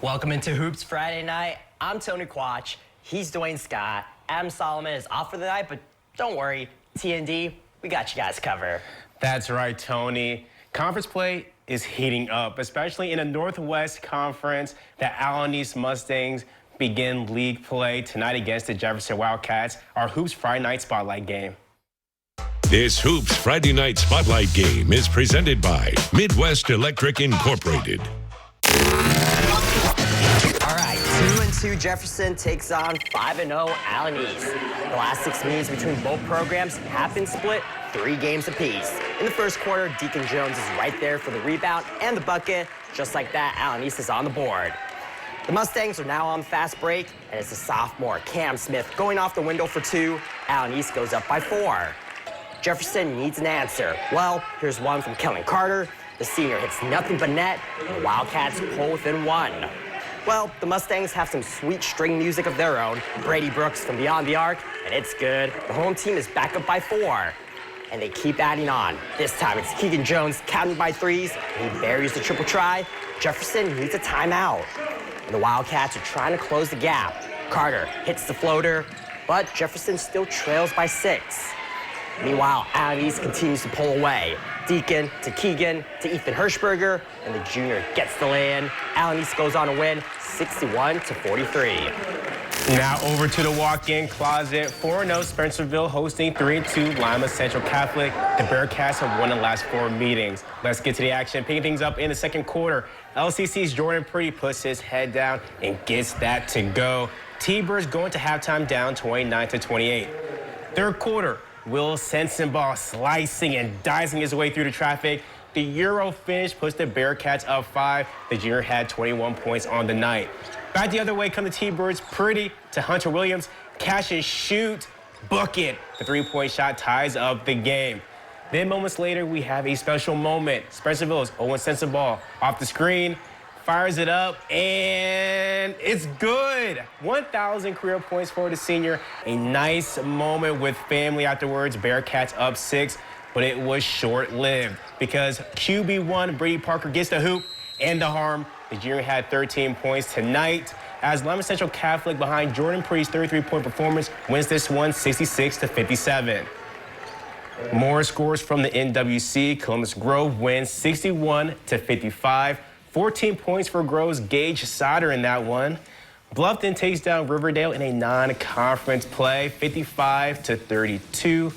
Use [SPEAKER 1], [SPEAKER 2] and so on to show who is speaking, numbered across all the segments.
[SPEAKER 1] Welcome into Hoops Friday night. I'm Tony Quach. He's Dwayne Scott. Adam Solomon is off for the night, but don't worry, TND, we got you guys covered.
[SPEAKER 2] That's right, Tony. Conference play is heating up, especially in the Northwest Conference. The Allen East Mustangs begin league play tonight against the Jefferson Wildcats, our Hoops Friday night spotlight game.
[SPEAKER 3] This Hoops Friday night spotlight game is presented by Midwest Electric Incorporated.
[SPEAKER 1] All right, 2-2 Jefferson takes on 5-0 Allen East. The last 6 meetings between both programs have been split 3 games apiece. In the first quarter, Deacon Jones is right there for the rebound and the bucket. Just like that, Allen East is on the board. The Mustangs are now on fast break, and it's the sophomore Cam Smith going off the window for 2. Allen East goes up by 4. Jefferson needs an answer. Well, here's one from Kellen Carter. The senior hits nothing but net, and the Wildcats pull within 1. Well, the Mustangs have some sweet string music of their own. Brady Brooks from beyond the arc, and it's good. The home team is back up by 4. And they keep adding on. This time it's Keegan Jones counting by 3s, and he buries the triple try. Jefferson needs a timeout. And the Wildcats are trying to close the gap. Carter hits the floater, but Jefferson still trails by 6. Meanwhile, Allen East continues to pull away. Deacon to Keegan to Ethan Hirschberger, and the junior gets the lay-in. Allen East goes on to win 61-43.
[SPEAKER 2] Now over to the walk-in closet. 4-0 Spencerville hosting 3-2 Lima Central Catholic. The Bearcats have won the last 4 meetings. Let's get to the action. Picking things up in the second quarter. LCC's Jordan Pretty puts his head down and gets that to go. T-Birds going to halftime down 29-28. Third quarter. Will Sensabaugh slicing and dicing his way through the traffic. The Euro finish puts the Bearcats up 5. The junior had 21 points on the night. Back the other way come the T-Birds. Pretty to Hunter Williams. Catch and shoot. Bucket. The 3-point shot ties up the game. Then moments later, we have a special moment. Spencerville's Owen Sensabaugh off the screen. Fires it up, and it's good. 1,000 career points for the senior. A nice moment with family afterwards. Bearcats up 6, but it was short-lived because QB1 Brady Parker gets the hoop and the harm. The junior had 13 points tonight as Lima Central Catholic behind Jordan Pre's 33-point performance wins this one 66-57. More scores from the NWC. Columbus Grove wins 61-55. 14 points for Grove's Gage Sauter in that one. Bluffton takes down Riverdale in a non-conference play, 55-32.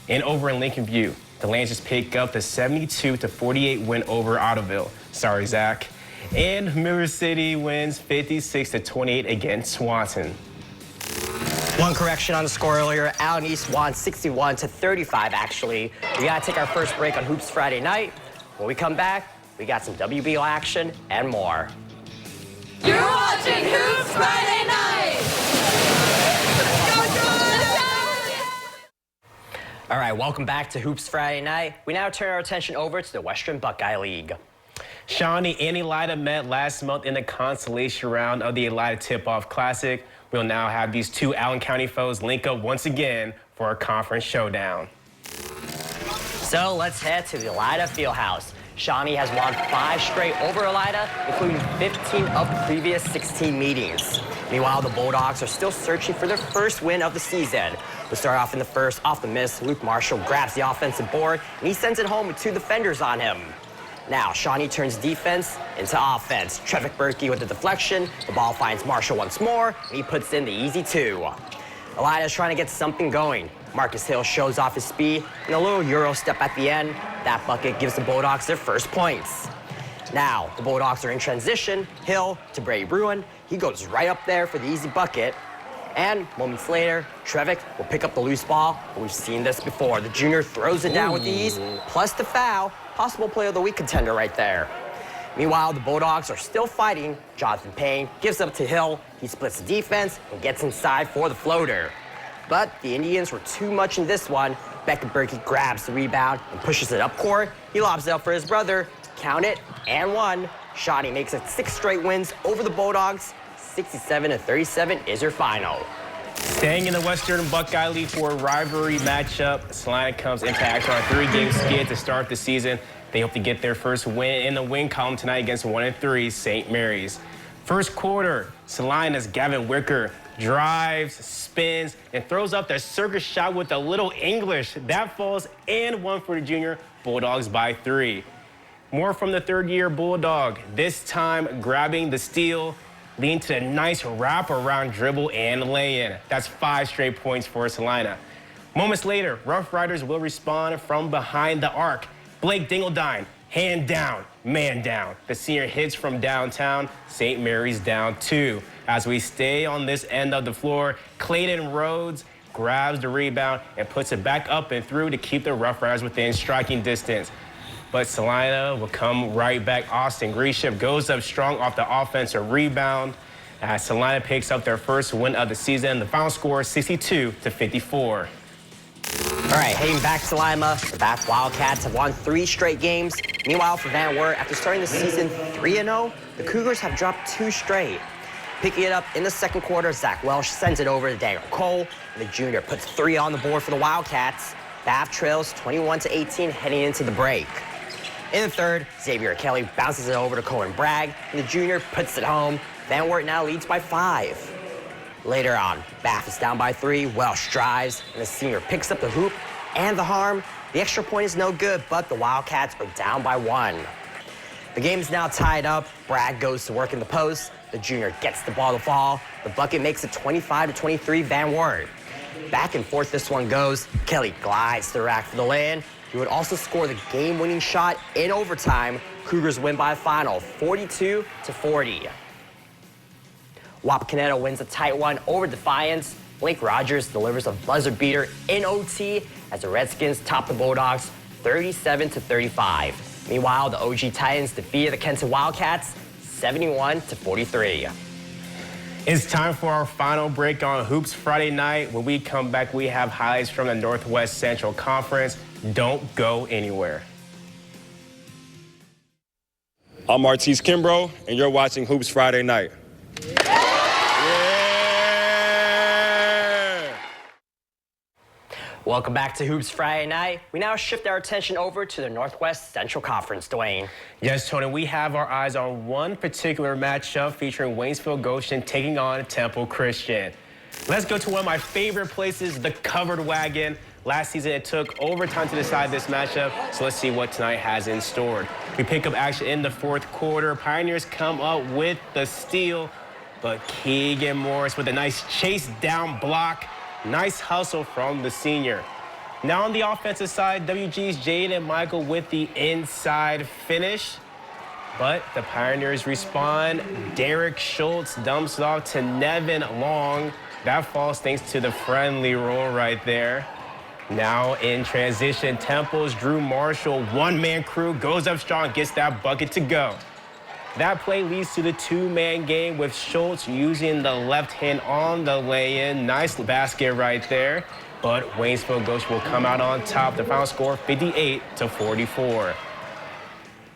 [SPEAKER 2] And over in Lincoln View, the Lancers pick up the 72-48 win over Ottoville. Sorry, Zach. And Miller City wins 56-28 against Swanson.
[SPEAKER 1] One correction on the score earlier. Allen East won 61-35, actually. We got to take our first break on Hoops Friday night. When we come back, we got some WBO action and more.
[SPEAKER 4] You're watching Hoops Friday night!
[SPEAKER 1] All right, welcome back to Hoops Friday night. We now turn our attention over to the Western Buckeye League.
[SPEAKER 2] Shawnee and Elida met last month in the consolation round of the Elida Tip-Off Classic. We'll now have these 2 Allen County foes link up once again for a conference showdown.
[SPEAKER 1] So let's head to the Elida Fieldhouse. Shawnee has won 5 straight over Elida, including 15 of the previous 16 meetings. Meanwhile, the Bulldogs are still searching for their first win of the season. We'll start off in the first. Off the miss, Luke Marshall grabs the offensive board, and he sends it home with 2 defenders on him. Now, Shawnee turns defense into offense. Trevik Berkey with the deflection. The ball finds Marshall once more, and he puts in the easy 2. Elida is trying to get something going. Marcus Hill shows off his speed, and a little Euro step at the end. That bucket gives the Bulldogs their first points. Now, the Bulldogs are in transition. Hill to Brady Bruin. He goes right up there for the easy bucket. And moments later, Trevik will pick up the loose ball. We've seen this before. The junior throws it down with ease, plus the foul. Possible player of the week contender right there. Meanwhile, the Bulldogs are still fighting. Jonathan Payne gives up to Hill. He splits the defense and gets inside for the floater. but the Indians were too much in this one. Beckham Berkey grabs the rebound and pushes it up court. He lobs it up for his brother. Count it, and one. Shawnee makes it 6 straight wins over the Bulldogs. 67-37 is your final.
[SPEAKER 2] Staying in the Western Buckeye League for a rivalry matchup, Salina comes into action on a 3-game skid to start the season. They hope to get their first win in the win column tonight against 1-3 St. Mary's. First quarter, Salina's Gavin Wicker drives, spins, and throws up the circus shot with a little English. That falls and one for the junior. Bulldogs by 3. More from the third-year Bulldog, this time grabbing the steal, leading to a nice wrap-around dribble and lay-in. That's 5 straight points for Salina. Moments later, Rough Riders will respond from behind the arc. Blake Dingledine, hand down, man down. The senior hits from downtown. St. Mary's down 2. As we stay on this end of the floor, Clayton Rhodes grabs the rebound and puts it back up and through to keep the Rough Riders within striking distance. But Salina will come right back. Austin Gresham goes up strong off the offensive rebound as Salina picks up their first win of the season. The final score, 62-54.
[SPEAKER 1] All right, heading back to Lima, the Bath Wildcats have won 3 straight games. Meanwhile, for Van Wert, after starting the season 3-0, the Cougars have dropped 2 straight. Picking it up in the second quarter, Zach Welsh sends it over to Daniel Cole, and the junior puts 3 on the board for the Wildcats. Bath trails 21-18 heading into the break. In the third, Xavier Kelly bounces it over to Cohen Bragg, and the junior puts it home. Van Wert now leads by 5. Later on, Bath is down by 3. Welsh drives, and the senior picks up the hoop and the harm. The extra point is no good, but the Wildcats are down by 1. The game is now tied up. Bragg goes to work in the post. The junior gets the ball to fall. The bucket makes it 25-23 Van Wert. Back and forth this one goes. Kelly glides to the rack for the lay-in. He would also score the game-winning shot in overtime. Cougars win by a final 42-40. Wapakoneta wins a tight one over Defiance. Blake Rogers delivers a buzzer beater in OT as the Redskins top the Bulldogs 37-35. Meanwhile, the OG Titans defeated the Kenton Wildcats 71-43.
[SPEAKER 2] It's time for our final break on Hoops Friday night. When we come back, we have highlights from the Northwest Central Conference. Don't go anywhere.
[SPEAKER 5] I'm Martise Kimbrough, and you're watching Hoops Friday Night.
[SPEAKER 1] Welcome back to Hoops Friday Night. We now shift our attention over to the Northwest Central Conference, Dwayne.
[SPEAKER 2] Yes, Tony, we have our eyes on one particular matchup featuring Waynesville Goshen taking on Temple Christian. Let's go to one of my favorite places, the Covered Wagon. Last season, it took overtime to decide this matchup, so let's see what tonight has in store. We pick up action in the fourth quarter. Pioneers come up with the steal, but Keegan Morris with a nice chase down block. Nice hustle from the senior. Now on the offensive side, WG's Jaden Michael with the inside finish. But the Pioneers respond. Derek Schultz dumps it off to Nevin Long. That falls thanks to the friendly roll right there. Now in transition, Temple's Drew Marshall, one-man crew, goes up strong, gets that bucket to go. That play leads to the 2-man game with Schultz using the left hand on the lay-in. Nice basket right there. But Waynesville Goshen will come out on top. The final score, 58-44.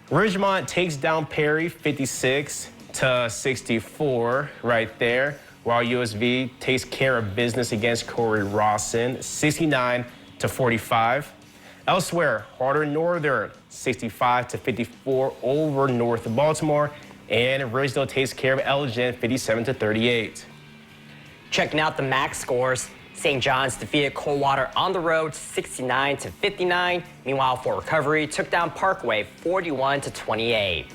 [SPEAKER 2] Ridgemont takes down Perry, 56-64 right there, while USV takes care of business against Corey Rawson, 69-45. Elsewhere, Harder Northern, 65-54 over North Baltimore, and Ridgedale takes care of Elgin, 57-38.
[SPEAKER 1] Checking out the MAC scores, St. John's defeated Coldwater on the road, 69-59. Meanwhile, Fort Recovery took down Parkway, 41-28.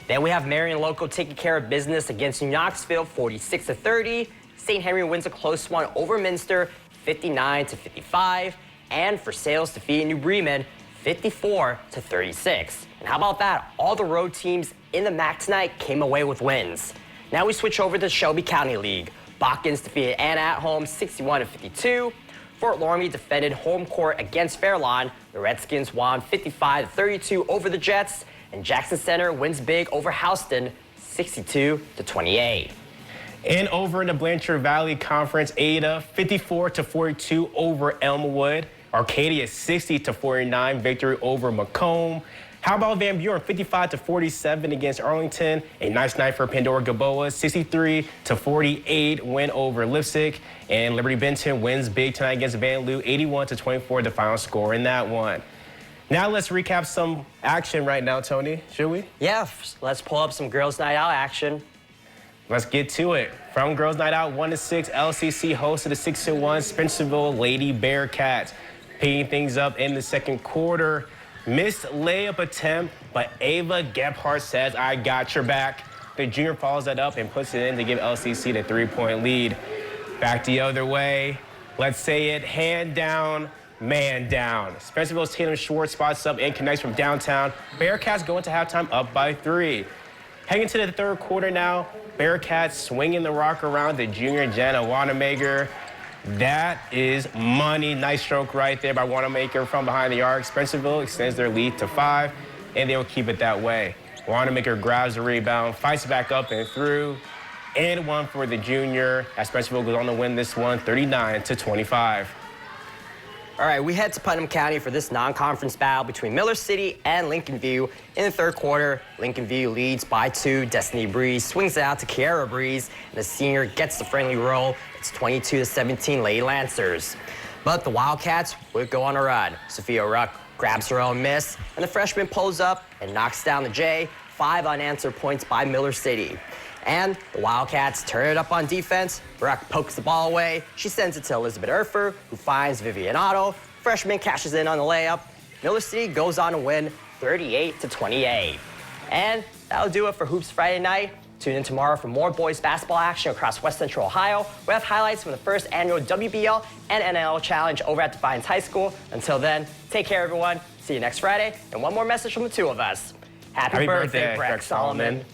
[SPEAKER 1] Then we have Marion Local taking care of business against New Knoxville, 46-30. St. Henry wins a close one over Minster, 59-55. And for Sales defeating New Bremen, 54-36. And how about that? All the road teams in the MAC tonight came away with wins. Now we switch over to the Shelby County League. Botkins defeated Anna at home, 61-52. Fort Loramie defended home court against Fairlawn. The Redskins won 55-32 over the Jets. And Jackson Center wins big over Houston, 62-28.
[SPEAKER 2] And over in the Blanchard Valley Conference, Ada 54-42 over Elmwood. Arcadia 60-49 victory over Macomb. How about Van Buren 55-47 against Arlington? A nice night for Pandora Gaboa, 63-48 win over Lipstick. And Liberty Benton wins big tonight against Van Loo, 81-24 the final score in that one. Now let's recap some action right now, Tony, should we?
[SPEAKER 1] Yeah, let's pull up some Girls Night Out action.
[SPEAKER 2] Let's get to it. From Girls Night Out 1-6, LCC hosted the 6-1 Spencerville Lady Bearcats. Picking things up in the second quarter. Missed layup attempt, but Ava Gebhardt says, I got your back. The junior follows that up and puts it in to give LCC the 3-point lead. Back the other way. Let's say it, hand down, man down. Spencerville's Tatum Schwartz spots up and connects from downtown. Bearcats go into halftime up by 3. Heading into the third quarter now, Bearcats swinging the rock around the junior Jana Wanamaker. That is money. Nice stroke right there by Wanamaker from behind the arc. Spencerville extends their lead to 5, and they will keep it that way. Wanamaker grabs the rebound, fights back up and through, and one for the junior as Spencerville goes on to win this one 39-25.
[SPEAKER 1] All right, we head to Putnam County for this non-conference battle between Miller City and Lincoln View. In the third quarter, Lincoln View leads by 2. Destiny Breeze swings it out to Kiara Breeze, and the senior gets the friendly roll. It's 22-17 Lady Lancers. But the Wildcats would go on a run. Sophia Ruck grabs her own miss, and the freshman pulls up and knocks down the J. 5 unanswered points by Miller City. And the Wildcats turn it up on defense. Ruck pokes the ball away. She sends it to Elizabeth Erfer, who finds Vivian Otto. Freshman cashes in on the layup. Miller City goes on to win 38-28. And that'll do it for Hoops Friday night. Tune in tomorrow for more boys basketball action across West Central Ohio. We'll have highlights from the first annual WBL and NLL Challenge over at Defiance High School. Until then, take care, everyone. See you next Friday. And one more message from the two of us. Happy birthday, Breck Solomon.